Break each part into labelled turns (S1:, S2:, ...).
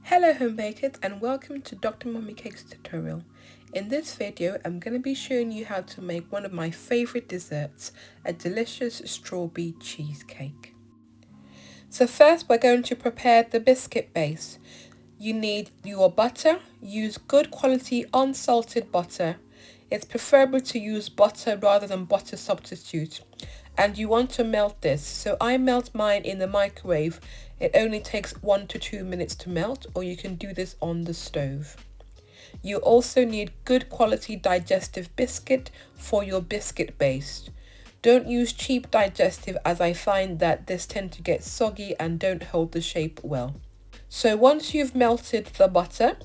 S1: Hello home bakers and welcome to DrMummycakes tutorial. In this video I'm going to be showing you how to make one of my favourite desserts, a delicious strawberry cheesecake. So first we're going to prepare the biscuit base. You need your butter. Use good quality unsalted butter. It's preferable to use butter rather than butter substitute. And you want to melt this. So I melt mine in the microwave. It only takes 1 to 2 minutes to melt, or you can do this on the stove. You also need good quality digestive biscuit for your biscuit base. Don't use cheap digestive, as I find that this tend to get soggy and don't hold the shape well. So once you've melted the butter,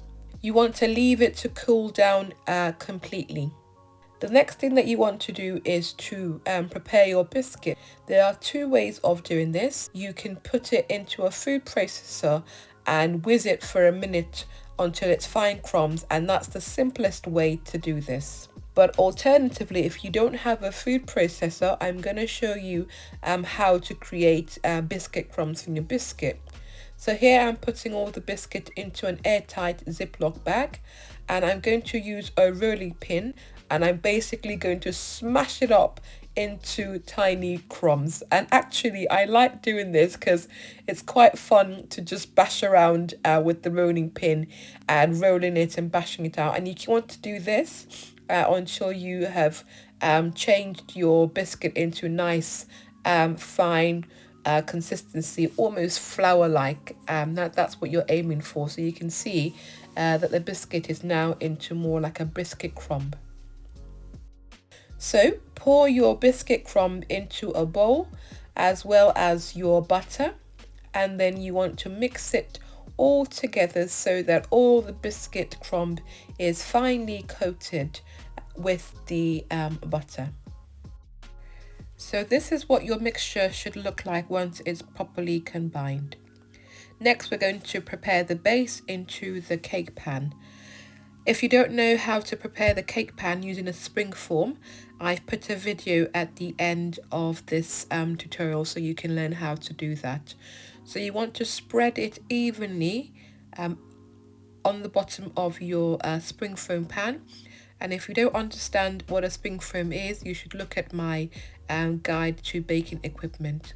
S1: you want to leave it to cool down completely. The next thing that you want to do is to prepare your biscuit. There are two ways of doing this. You can put it into a food processor and whiz it for a minute until it's fine crumbs, and that's the simplest way to do this. But alternatively, if you don't have a food processor, I'm going to show you how to create biscuit crumbs from your biscuit. So here I'm putting all the biscuit into an airtight Ziploc bag, and I'm going to use a rolling pin, and I'm basically going to smash it up into tiny crumbs. And actually I like doing this because it's quite fun to just bash around with the rolling pin and rolling it and bashing it out. And you want to do this until you have changed your biscuit into nice fine consistency, almost flour-like. That's what you're aiming for. So you can see that the biscuit is now into more like a biscuit crumb. So pour your biscuit crumb into a bowl as well as your butter, and then you want to mix it all together so that all the biscuit crumb is finely coated with the butter. So this is what your mixture should look like once it's properly combined. Next, we're going to prepare the base into the cake pan. If you don't know how to prepare the cake pan using a springform, I've put a video at the end of this tutorial so you can learn how to do that. So you want to spread it evenly on the bottom of your springform pan. And if you don't understand what a springform is, you should look at my guide to baking equipment.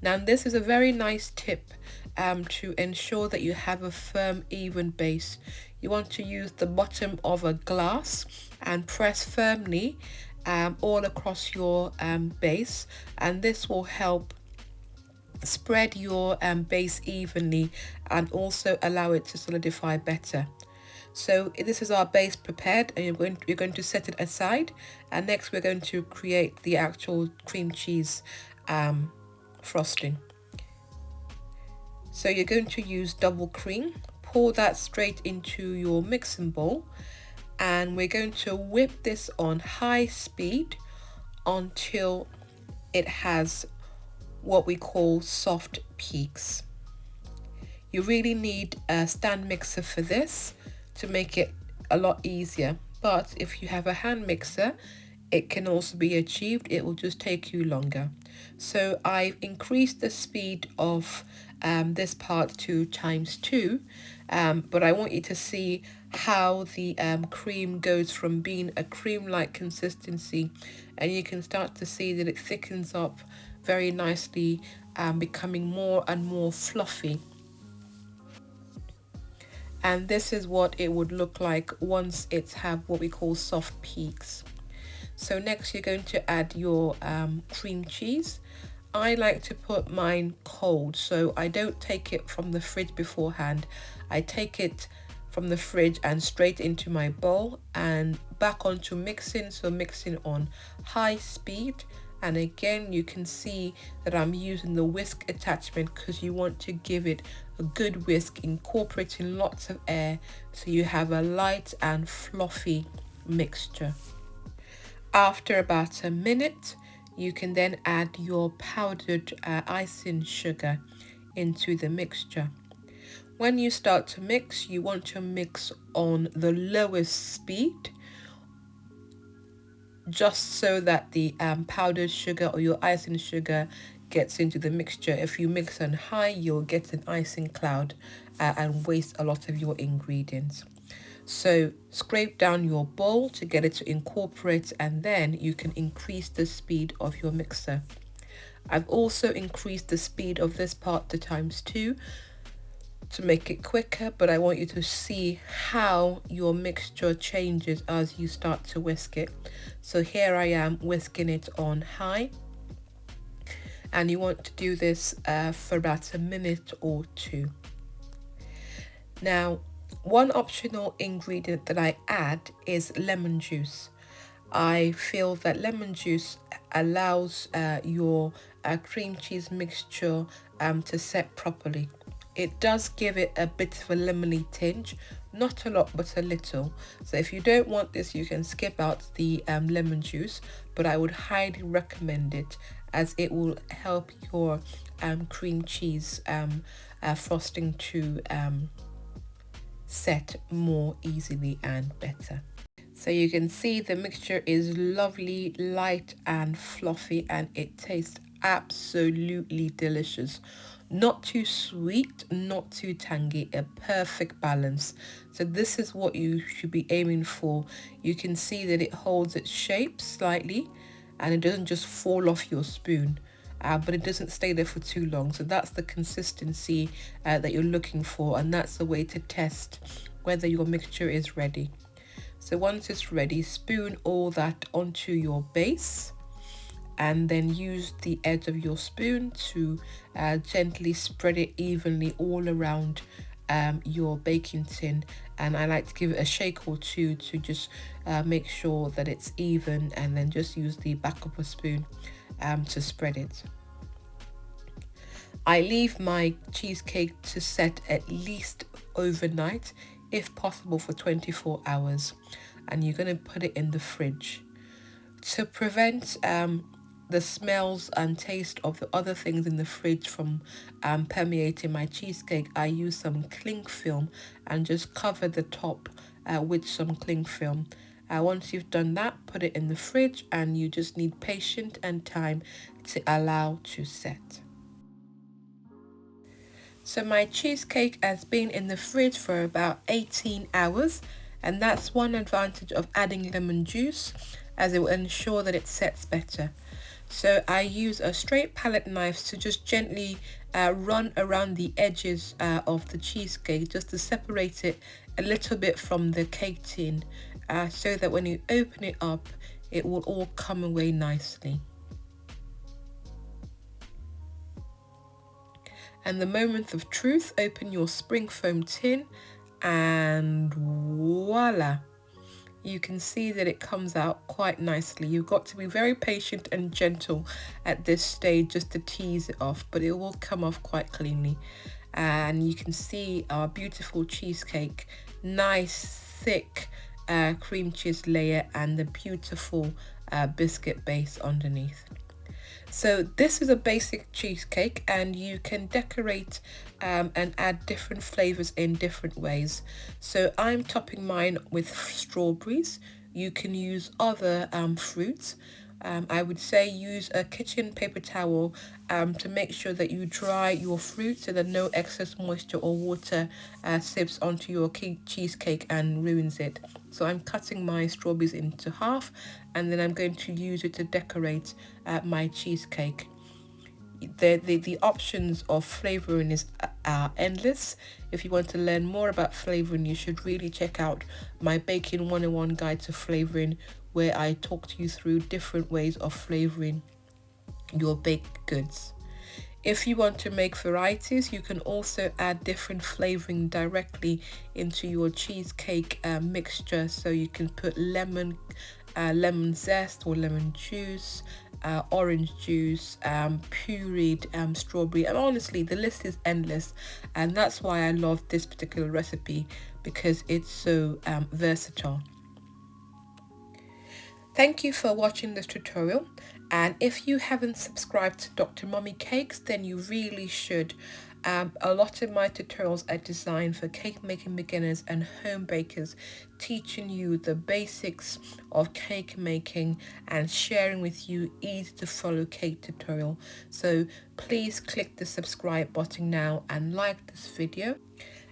S1: Now this is a very nice tip to ensure that you have a firm, even base. You want to use the bottom of a glass and press firmly all across your base, and this will help spread your base evenly and also allow it to solidify better. So this is our base prepared, and you're going to set it aside, and next we're going to create the actual cream cheese frosting. So you're going to use double cream. Pour that straight into your mixing bowl, and we're going to whip this on high speed until it has what we call soft peaks. You really need a stand mixer for this to make it a lot easier, but if you have a hand mixer, it can also be achieved. It will just take you longer. So I've increased the speed of this part to ×2, but I want you to see how the cream goes from being a cream-like consistency, and you can start to see that it thickens up very nicely, becoming more and more fluffy. And this is what it would look like once it's have what we call soft peaks. So next you're going to add your cream cheese. I like to put mine cold, so I don't take it from the fridge beforehand. I take it from the fridge and straight into my bowl and back onto mixing, so mixing on high speed. And again, you can see that I'm using the whisk attachment because you want to give it a good whisk, incorporating lots of air so you have a light and fluffy mixture. After about a minute, you can then add your powdered icing sugar into the mixture. When you start to mix, you want to mix on the lowest speed, just so that the powdered sugar or your icing sugar gets into the mixture. If you mix on high, you'll get an icing cloud and waste a lot of your ingredients. So scrape down your bowl to get it to incorporate, and then you can increase the speed of your mixer. I've also increased the speed of this part to ×2 to make it quicker, but I want you to see how your mixture changes as you start to whisk it. So here I am whisking it on high, and you want to do this for about a minute or 2. Now, one optional ingredient that I add is lemon juice. I feel that lemon juice allows your cream cheese mixture to set properly. It does give it a bit of a lemony tinge, not a lot but a little. So if you don't want this, you can skip out the lemon juice, but I would highly recommend it as it will help your cream cheese frosting to set more easily and better. So you can see the mixture is lovely, light and fluffy, and it tastes absolutely delicious. Not too sweet, not too tangy, a perfect balance. So this is what you should be aiming for. You can see that it holds its shape slightly and it doesn't just fall off your spoon. But it doesn't stay there for too long. So that's the consistency that you're looking for, and that's the way to test whether your mixture is ready. So once it's ready, spoon all that onto your base, and then use the edge of your spoon to gently spread it evenly all around your baking tin. And I like to give it a shake or two to just make sure that it's even, and then just use the back of a spoon to spread it. I leave my cheesecake to set at least overnight, if possible for 24 hours, and you're going to put it in the fridge. To prevent the smells and taste of the other things in the fridge from permeating my cheesecake, I use some cling film and just cover the top with some cling film. Once you've done that, put it in the fridge, and you just need patience and time to allow to set. So my cheesecake has been in the fridge for about 18 hours, and that's one advantage of adding lemon juice, as it will ensure that it sets better. So I use a straight palette knife to just gently run around the edges of the cheesecake, just to separate it a little bit from the cake tin, so that when you open it up, it will all come away nicely. And the moment of truth, open your springform tin, and voila! You can see that it comes out quite nicely. You've got to be very patient and gentle at this stage just to tease it off, but it will come off quite cleanly. And you can see our beautiful cheesecake, nice thick cream cheese layer, and the beautiful biscuit base underneath. So this is a basic cheesecake, and you can decorate and add different flavors in different ways. So I'm topping mine with strawberries. You can use other fruits. I would say use a kitchen paper towel to make sure that you dry your fruit so that no excess moisture or water seeps onto your cheesecake and ruins it. So I'm cutting my strawberries into half, and then I'm going to use it to decorate my cheesecake. The options of flavoring are endless. If you want to learn more about flavoring, you should really check out my Baking 101 Guide to Flavoring, where I talk to you through different ways of flavoring your baked goods. If you want to make varieties, you can also add different flavoring directly into your cheesecake mixture. So you can put lemon zest or lemon juice, orange juice, pureed strawberry, and honestly the list is endless, and that's why I love this particular recipe, because it's so versatile. Thank you for watching this tutorial, and if you haven't subscribed to Dr. Mummy Cakes, then you really should. A lot of my tutorials are designed for cake making beginners and home bakers, teaching you the basics of cake making and sharing with you easy to follow cake tutorial. So please click the subscribe button now and like this video.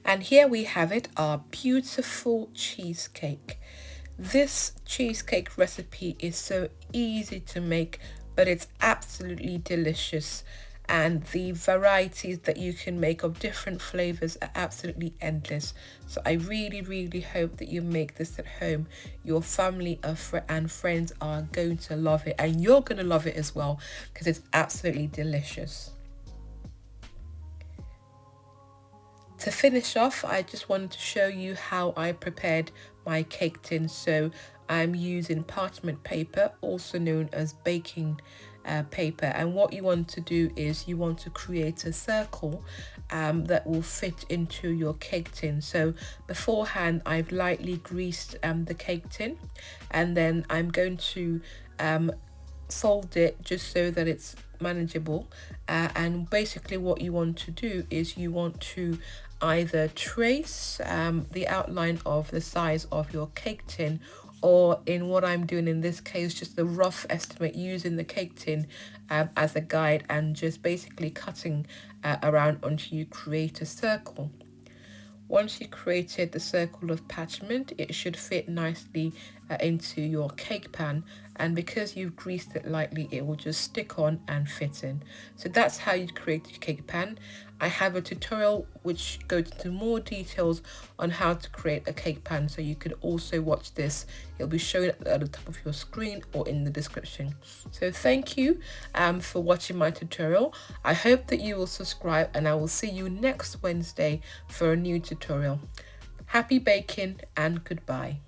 S1: And here we have it, our beautiful cheesecake. This cheesecake recipe is so easy to make, but it's absolutely delicious. And the varieties that you can make of different flavors are absolutely endless. So I really hope that you make this at home. Your family and friends are going to love it, and you're going to love it as well because it's absolutely delicious. To finish off, I just wanted to show you how I prepared my cake tin. So I'm using parchment paper, also known as baking paper, and what you want to do is you want to create a circle that will fit into your cake tin. So beforehand I've lightly greased the cake tin, and then I'm going to fold it just so that it's manageable, and basically what you want to do is you want to either trace the outline of the size of your cake tin, or in what I'm doing in this case, just the rough estimate using the cake tin as a guide, and just basically cutting around until you create a circle. Once you created the circle of parchment, it should fit nicely into your cake pan, and because you've greased it lightly, it will just stick on and fit in. So that's how you create your cake pan. I have a tutorial which goes into more details on how to create a cake pan, so you can also watch this. It'll be shown at the top of your screen or in the description. So thank you for watching my tutorial. I hope that you will subscribe, and I will see you next Wednesday for a new tutorial. Happy baking and goodbye.